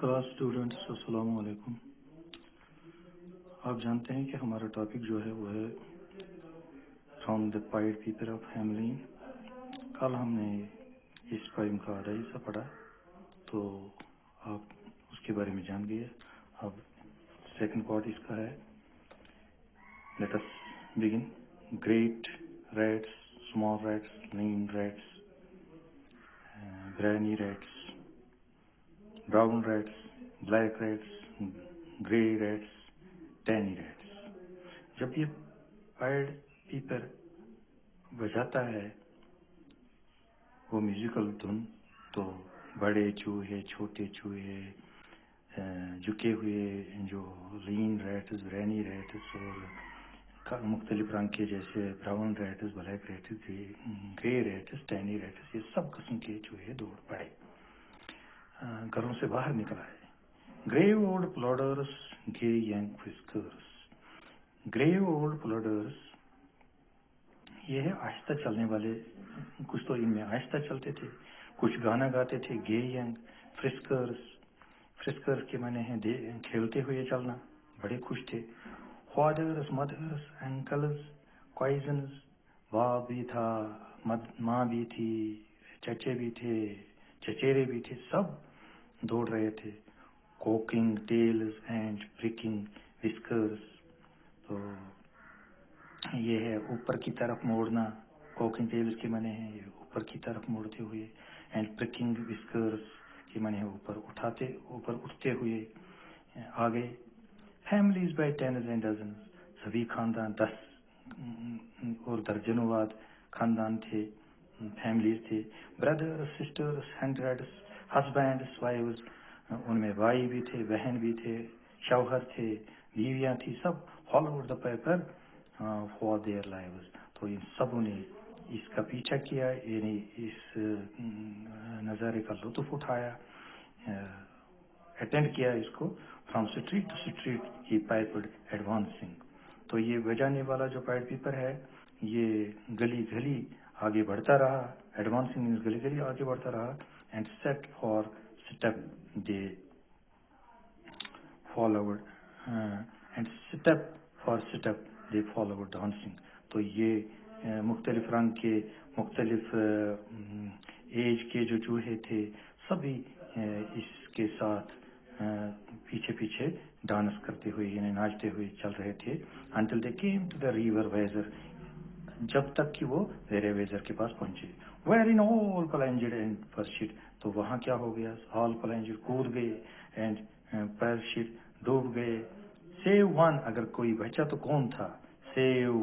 Class students السلام علیکم. آپ جانتے ہیں کہ ہمارا ٹاپک جو ہے وہ ہے فرام دا پائڈ پیپر آف ہیملین. کل ہم نے اس پوئم کا آدھا حصہ پڑھا تو آپ اس کے بارے میں جان گئے. اب سیکنڈ پارٹ اس کا ہے. Let us begin. Great rats, small rats, lean rats, brawny rats, brown rats, black rats, grey rats, tawny rats. جب یہ پائڈ پیپر بجاتا ہے وہ میوزیکل دھن تو بڑے چوہے, چھوٹے چوہے, جھکے ہوئے جو لین ریٹس, برینی ریٹس اور مختلف رنگ کے جیسے brown rats, black rats, grey rats, tawny rates, یہ سب قسم کے چوہے دوڑ پڑے, گھروں سے باہر نکل آئے. گرے اولڈ پلاڈرس, گے ینگ وسکرس. گرے اولڈ پلاڈرس یہ ہے آہستہ چلنے والے. کچھ تو ان میں آہستہ چلتے تھے, کچھ گانا گاتے تھے. گے ینگ فرسکرس, فرسکرس کے معنی ہیں کھیلتے ہوئے چلنا, بڑے خوش تھے. فادرس, مدرس, انکلز, کوئزنز, باپ بھی تھا, ماں بھی تھی, چچے بھی تھے, چچیرے بھی تھے, سب دوڑ رہے تھے. Cocking tails and pricking whiskers. تو یہ ہے اوپر کی طرف موڑنا. کوکنگ ٹیلز کے معنی ہیں یہ اوپر کی طرف موڑتے ہوئے, اینڈ پرکنگ وسکرس کے معنی ہے اوپر اٹھتے ہوئے آگے. Families by tens and dozens, سبھی خاندان 10 اور درجنوں واد خاندان تھے, فیملیز تھے. Brothers, sisters, hundreds, husbands, wives, ان میں بھائی بھی تھے, بہن بھی تھے, شوہر تھے, بیویاں تھیں, سب followed the paper for their lives. تو ان سبوں نے اس کا پیچھا کیا, یعنی اس نظارے کا لطف اٹھایا, اٹینڈ کیا اس کو. فرام اسٹریٹ ٹو اسٹریٹ ہی پیپرڈ ایڈوانسنگ. تو یہ بجانے والا جو پائڈ پیپر ہے یہ گلی گلی آگے بڑھتا رہا. ایڈوانسنگ مینس گلی گلی آگے بڑھتا رہا. And set for step they followed, and step for step they followed dancing. تو یہ مختلف رنگ کے, مختلف ایج کے جو چوہے تھے سبھی اس کے ساتھ پیچھے پیچھے ڈانس کرتے ہوئے, یعنی ناچتے ہوئے چل رہے تھے. Until they came to the river Weser, جب تک کہ وہ ریور ویزر کے پاس پہنچے. Wherein all plunged and perished. تو وہاں کیا ہو گیا, آل پلنجڈ کود گئے, اینڈ پرشڈ ڈوب گئے. سیو ون, اگر کوئی بچا تو کون تھا. سیو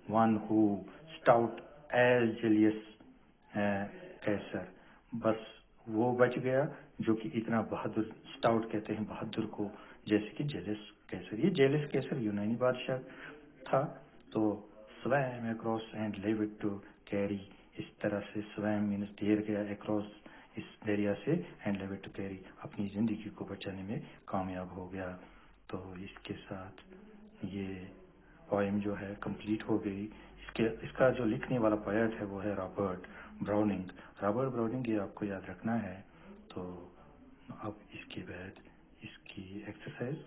ون ہو اسٹاؤٹ ایز جیلیس کیسر. بس وہ بچ گیا جو کہ اتنا بہادر, اسٹاؤٹ کہتے ہیں بہادر کو, جیسے کہ جیلس کیسر. یہ جیلس کیسر یونانی بادشاہ تھا. تو swam across and leave it to carry, اس طرح سے swam means تیر گیا across اس دریا سے, and leave it to carry, اپنی زندگی کو بچانے میں کامیاب ہو گیا. تو اس کے ساتھ یہ پوئم جو ہے کمپلیٹ ہو گئی. اس کا جو لکھنے والا پوئٹ ہے وہ ہے رابرٹ براؤننگ. رابرٹ براؤننگ, یہ آپ کو یاد رکھنا ہے. تو اب اس کے بعد اس کی ایکسرسائز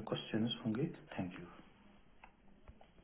کوشچنز ہوں گے. Thank you.